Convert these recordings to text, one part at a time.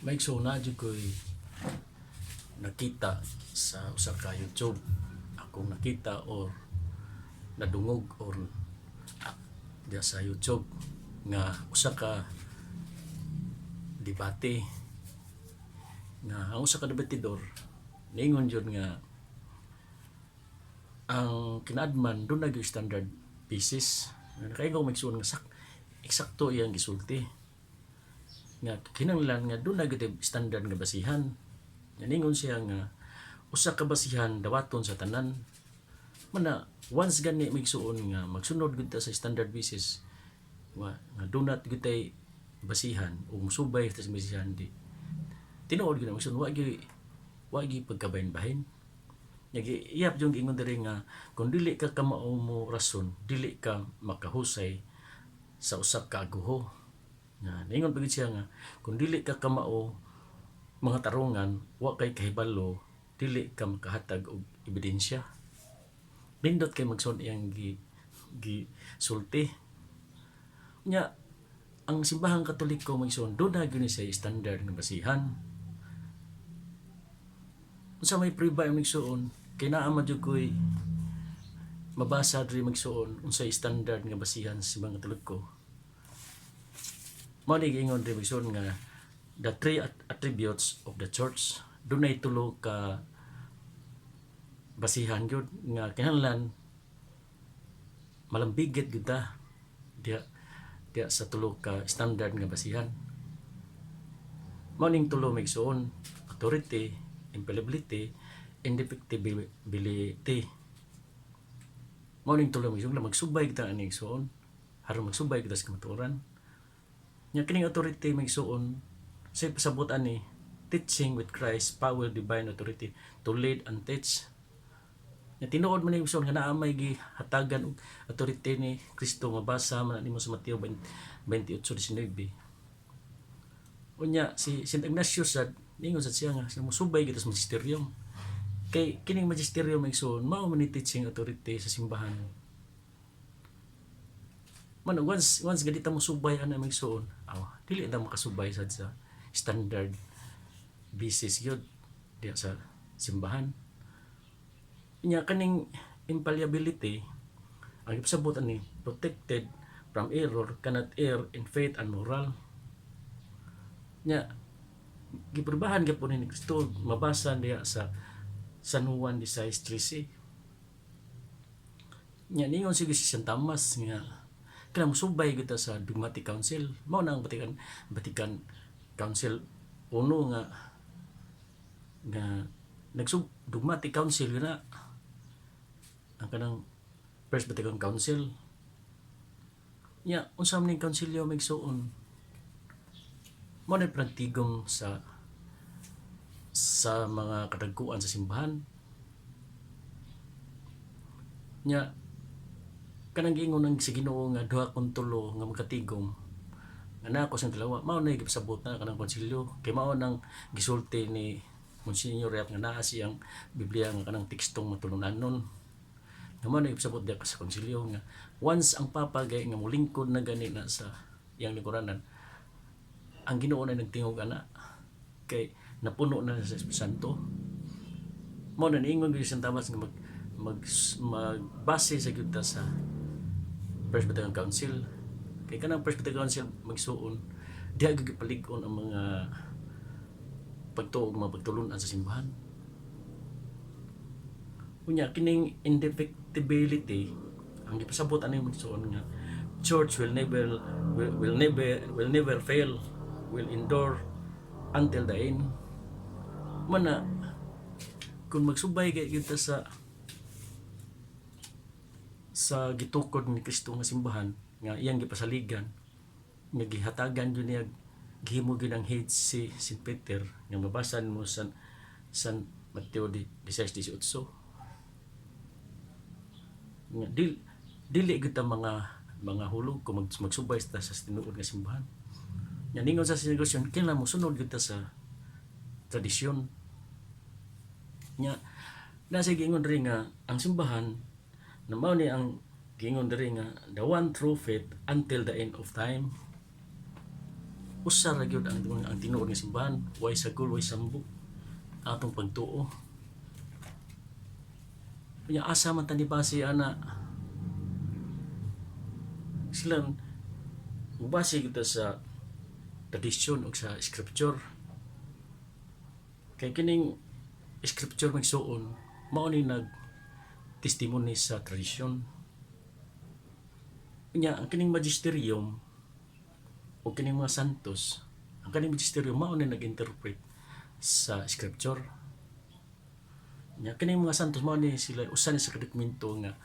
May na jud ko'y nakita sa usa ka YouTube. Akong nakita or nadungog or diya sa YouTube nga usa ka debate nga ang usa ka debatidor niingon jud nga ang kinaadman doon na standard pieces nga kaigo magsuon nga eksakto iyang gisulti nga kinahanglan nga doon na standard nga basihan. Ningon siya nga usa ka basihan dawaton sa tanan mana once gani migsuon nga magsunod gud ta sa standard basis nga do not gud tay basihan o musubay ta sa basihan di tinuod gud magsuon wa gi pagkabahin-bahin yagi iyap jung ingon diri nga kung dili ka kamao mo rason dili ka makahusay sa usa ka aguho nga ningon pagid siya nga kung dili ka kamao mga tarungan wa kay kahibalo dili ka makahatag og ebidensya. Nindot kay magsuon iyang gi sulti nya ang simbahang katoliko magsuon do na gyud siya standard nga basihan. Unsa may priba ang magsuon kay naa man jud koy mabasa diri magsuon unsay standard nga basihan sa simbahang katoliko. Mao ni gingon diri magsuon nga the three attributes of the church dunay tulo ka basihan gyud nga kinahanglan malambigit gyud ta diya sa tulo ka standard nga basihan. Mao ning tulo migsuon authority, infallibility, indefectibility. Mao ning tulo migsuon magsubay kita ani igsuon aron magsubay kita sa kamatuoran. Nya kining authority migsuon sa pasabot ani teaching with Christ power divine authority to lead and teach. Nya tinuod man ni igsuon nga naa may gihatagan og authority ni Kristo mabasa man nimo sa Mateo 28:19. Unya si Saint Ignatius sad ningon sad siya nga musubay kita sa magisterium. Kay kining magisterium igsuon mao man ni teaching authority sa simbahan. Man once gadita mo subay ana magsuon dili ta makasubay sad sa standard basis yun diya sa simbahan. Nya kaning infallibility ang ipasabot ani protected from error, cannot err in faith and moral. Nya giprobahan gyapon ni Kristo mabasa diya sa San Juan 16:13. Nya ningon sige si San Tomas nga kanang musubay gyud ta sa dogmatic council. Mao na ang Vatican Council uno nga dogmatic council na ang kanang First Vatican Council. Nya unsa man ning konsilyo migsuon mao na prangtigom sa mga kadagkuan sa simbahan. Nya kanang giingon ng si Ginoo nga duha kun tulo nga magkatigom nga nako sa dalawa mao na gipasabot na kanang konsilyo kay mao nang gisulti ni Monsignor Rep nga naa siyang Biblia nga kanang tekstong matulunanon nga mao na gipasabot diya sa konsilyo nga once ang Papa gay nga molingkod na gani na sa iyang lingkuranan ang Ginoo na nagtingog ana kay napuno na sa Espiritu Santo. Mao na niingon gyud San Tomas nga magbase sa gyud ta sa First Vatican Council. Kay kanang First Vatican Council magsuon diha gyud palig-on ang mga pagtuog mga pagtulunan sa simbahan. Unya kining indefectibility ang gipasabot ani magsuon nga church will never fail, will endure until the end. Mana kung magsubay kay gyud ta sa gitukod ni Kristo nga simbahan nga iyang gipasaligan nga gihatagan jud niya gihimo gyud ang head si St. Peter nga mabasan mo sa San Mateo 16:18 nga dili gyud ta mga hulog kung magsubay ta sa tinuod nga simbahan. Nya ningon sa sinigurasyon kinahanglan mo sunod gyud ta sa tradisyon. Nya nasa giingon diri nga ang simbahan na mao ni ang giingon diri nga the one true faith until the end of time. usa ra gyud ang tinuod nga simbahan, way sagol way sambo atong pagtuo. Nya asa man tani base ana silang mubase kita sa tradisyon o sa scripture. Kay kining scripture magsuon mao ni nag testimony sa tradisyon. Nya ang kining magisterium o kining mga santos, ang kining magisterium mao ni nag-interpret sa scripture. Nya kining mga santos mao ni sila usa ni sa dokumento nga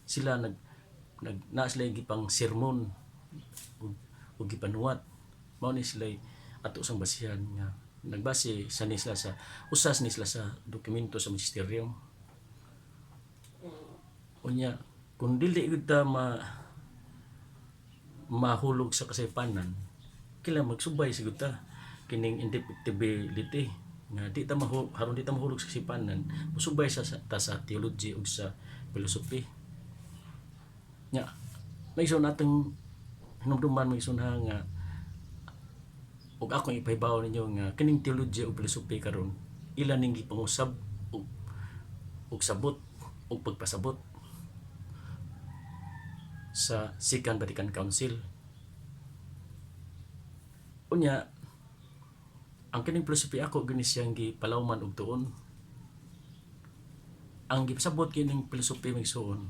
sila na sila gipang sermon o gipanuwat. Mao ni sila ato sang basihan nga nagbase sa nisla sa usas nisla sa dokumento sa magisterium. Unya kung dili gud ta mahulog sa kasaypanan, kailangan magsubay sigud ta kining indefectibility nga haron di ta mahulog sa kasaypanan, musubay sa theology ug sa philosophy. Nya maison natong hinumduman maison nga ug ako ipahibaw ninyo nga kining theology ug philosophy karon ila ning gipangusab ug sabot ug pagpasabot sa Second Vatican Council. Unya ang kining philosophy ako gani siyang gipalawman og tuon. Ang gipasabot kining philosophy magsuon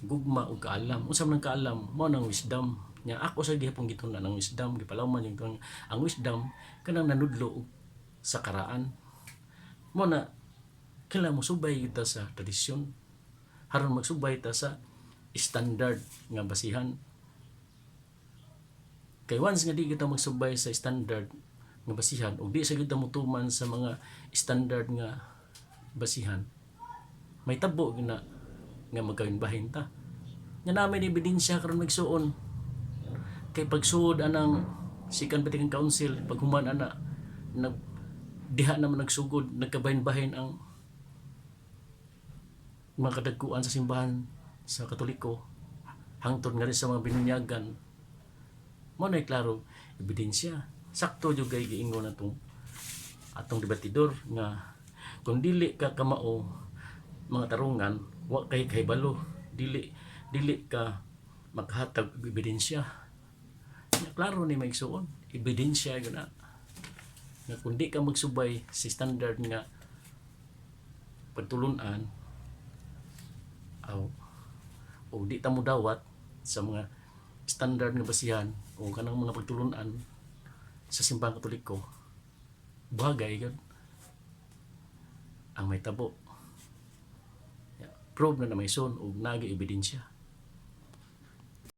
gugma ug kaalam. Unsa man ang kaalam mao nang wisdom. Nya ako sa gihapon gituna ng wisdom, gipalawman yung ang wisdom kanang nanudlo sa karaan. Mo na kailangan mo subay kita sa tradisyon haron magsubay ta sa standard nga basihan. Kay once nga di kita magsubay sa standard nga basihan ug di sa kita mutuman sa mga standard nga basihan, may tabo nga magkahinbahin ta. Nya namin ebidensya karon magsuon kay pagsuod anang Second Vatican Council paghuman ana diha naman nagsugod nagkabahin-bahin ang mga kadagkuan sa simbahan sa Katoliko hangtod nga rin sa mga binunyagan. Mo na klaro ebidensya sakto jud kay giingon atong debatidor nga kung dili ka kamao mga tarungan wa kay kahibalo, dili ka maghatag og ebidensya. Klaro ni maigsuon ebidensya gyud na nga kung di ka magsubay sa standard nga pagtulunan o di ta mo dawat sa mga standard nga basihan o kanang mga pagtulunan sa simbahang Katoliko, bagay gyud ang may tabo. Prove na maison og nagi ebidensya.